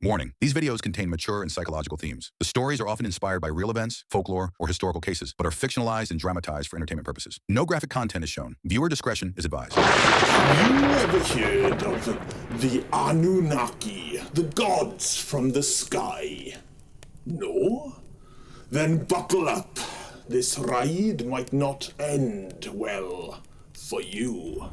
Warning, these videos contain mature and psychological themes. The stories are often inspired by real events, folklore, or historical cases, but are fictionalized and dramatized for entertainment purposes. No graphic content is shown. Viewer discretion is advised. Have you ever heard of the Anunnaki, the gods from the sky? No? Then buckle up. This ride might not end well for you.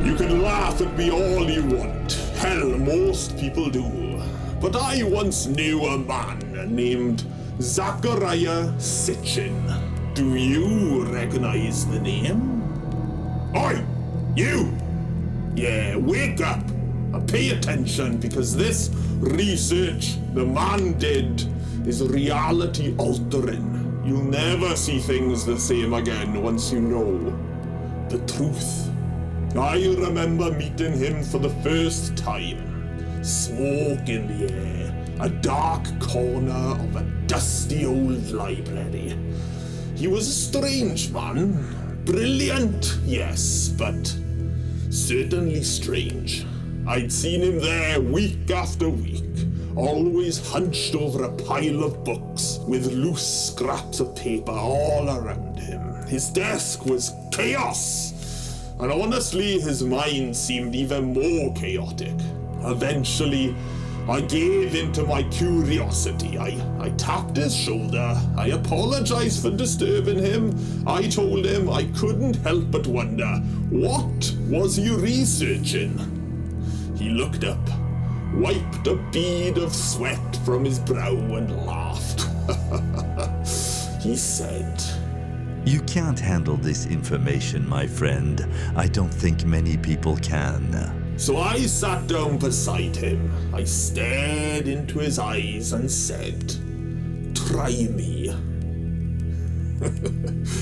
You can laugh at me all you want. Hell, most people do. But I once knew a man named Zachariah Sitchin. Do you recognize the name? Oi! You! Yeah, wake up and pay attention, because this research the man did is reality altering. You'll never see things the same again once you know the truth. I remember meeting him for the first time. Smoke in the air, a dark corner of a dusty old library. He was a strange man. Brilliant, yes, but certainly strange. I'd seen him there week after week, always hunched over a pile of books with loose scraps of paper all around him. His desk was chaos. And honestly, his mind seemed even more chaotic. Eventually, I gave in to my curiosity. I tapped his shoulder. I apologized for disturbing him. I told him I couldn't help but wonder, what was he researching? He looked up, wiped a bead of sweat from his brow and laughed. He said, "You can't handle this information, my friend. I don't think many people can." So I sat down beside him. I stared into his eyes and said, "Try me."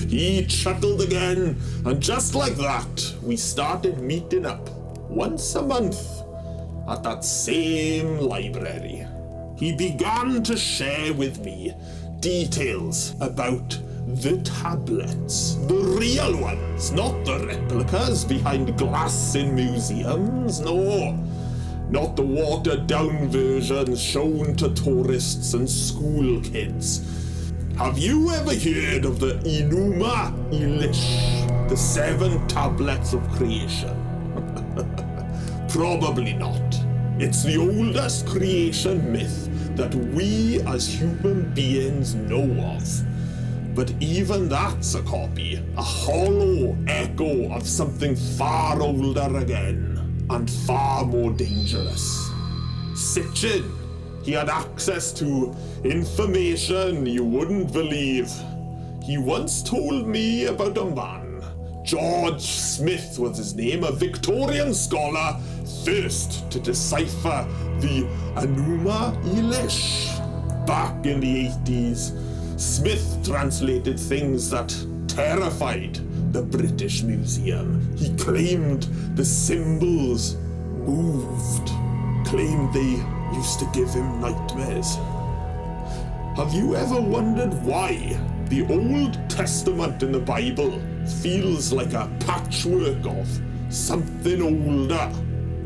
He chuckled again, and just like that, we started meeting up once a month at that same library. He began to share with me details about the tablets, the real ones, not the replicas behind glass in museums, no. Not the watered-down versions shown to tourists and school kids. Have you ever heard of the Enuma Elish, the 7 tablets of creation? Probably not. It's the oldest creation myth that we as human beings know of. But even that's a copy, a hollow echo of something far older again, and far more dangerous. Sitchin, he had access to information you wouldn't believe. He once told me about a man, George Smith was his name, a Victorian scholar, first to decipher the Enuma Elish. Back in the 80s, Smith translated things that terrified the British Museum. He claimed the symbols moved, claimed they used to give him nightmares. Have you ever wondered why the Old Testament in the Bible feels like a patchwork of something older?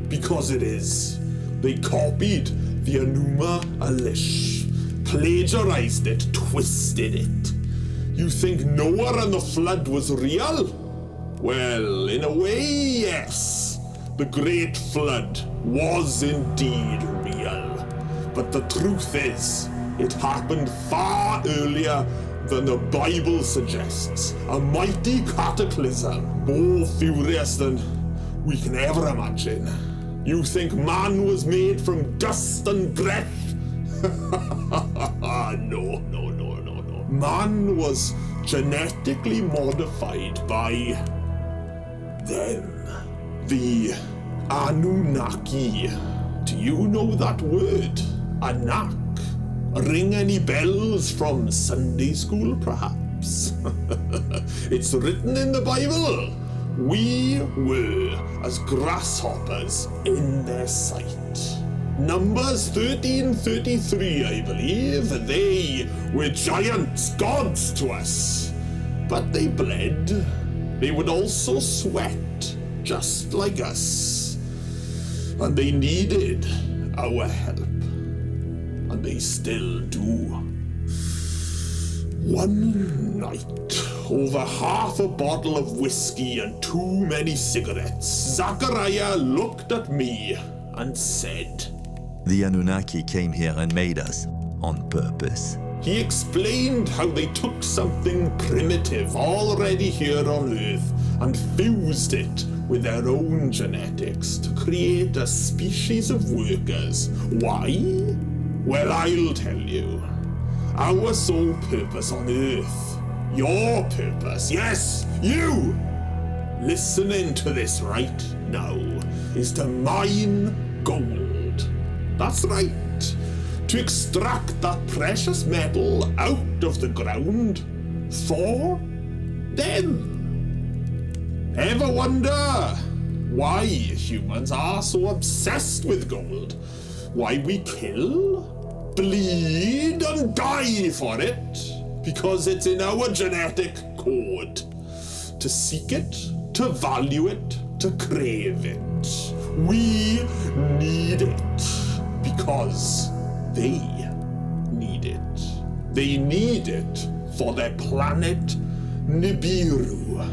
Because it is. They copied the Enuma Elish, plagiarized it, twisted it. You think Noah and the flood was real? Well, in a way, yes. The great flood was indeed real. But the truth is, it happened far earlier than the Bible suggests. A mighty cataclysm, more furious than we can ever imagine. You think man was made from dust and breath? No. Man was genetically modified by them. The Anunnaki. Do you know that word? Anak? Ring any bells from Sunday school, perhaps? It's written in the Bible. We were as grasshoppers in their sight. Numbers 13:33, I believe. They were giants, gods to us. But they bled. They would also sweat, just like us. And they needed our help. And they still do. One night, over half a bottle of whiskey and too many cigarettes, Zachariah looked at me and said, The Anunnaki came here and made us on purpose. He explained how they took something primitive already here on Earth and fused it with their own genetics to create a species of workers. Why? Well, I'll tell you. Our sole purpose on Earth, your purpose, yes, you, listening to this right now, is to mine gold. That's right. To extract that precious metal out of the ground for them. Ever wonder why humans are so obsessed with gold? Why we kill, bleed, and die for it? Because it's in our genetic code. To seek it, to value it, to crave it. We need it because they need it. They need it for their planet Nibiru.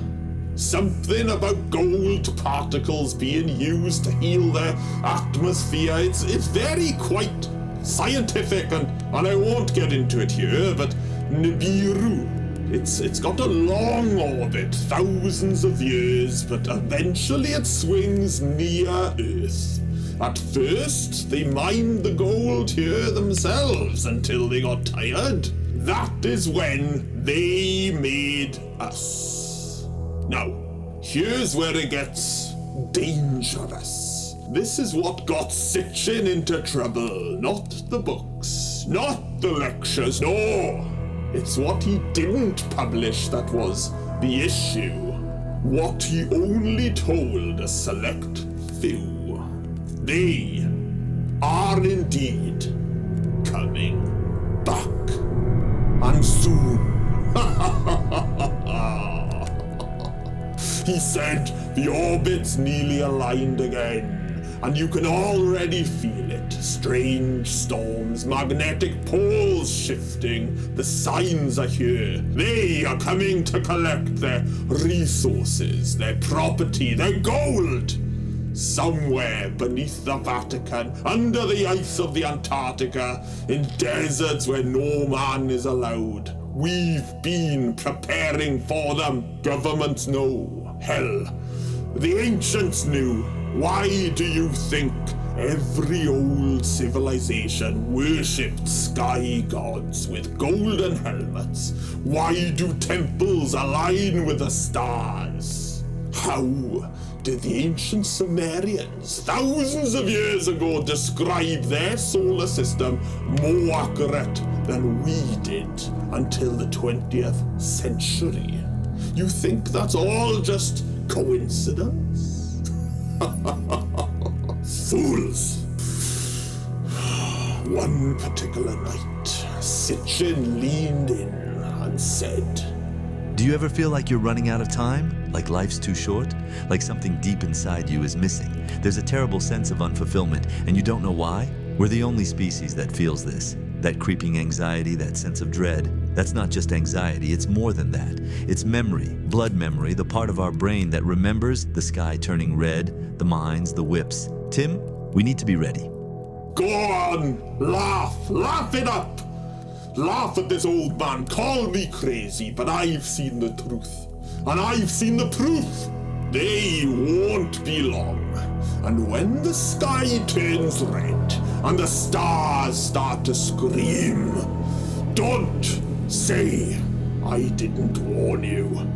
Something about gold particles being used to heal their atmosphere. It's very quite scientific, and I won't get into it here, but Nibiru, it's got a long orbit, thousands of years, but eventually it swings near Earth. At first, they mined the gold here themselves until they got tired. That is when they made us. Now, here's where it gets dangerous. This is what got Sitchin into trouble, not the books, not the lectures, no. It's what he didn't publish that was the issue. What he only told a select few. They are indeed coming back. And soon. He said the orbit's nearly aligned again. And you can already feel it. Strange storms, magnetic poles shifting. The signs are here. They are coming to collect their resources, their property, their gold. Somewhere beneath the Vatican, under the ice of the Antarctica, in deserts where no man is allowed. We've been preparing for them. Governments know. Hell, the ancients knew. Why do you think every old civilization worshipped sky gods with golden helmets? Why do temples align with the stars? How did the ancient Sumerians, thousands of years ago, describe their solar system more accurate than we did until the 20th century? You think that's all just coincidence? Fools! One particular night, Sitchin leaned in and said, Do you ever feel like you're running out of time? Like life's too short? Like something deep inside you is missing? There's a terrible sense of unfulfillment, and you don't know why? We're the only species that feels this. That creeping anxiety, that sense of dread. That's not just anxiety, it's more than that. It's memory, blood memory, the part of our brain that remembers the sky turning red, the mines, the whips. Tim, we need to be ready. Go on, laugh it up. Laugh at this old man, call me crazy, but I've seen the truth. And I've seen the proof. They won't be long. And when the sky turns red and the stars start to scream, don't say I didn't warn you.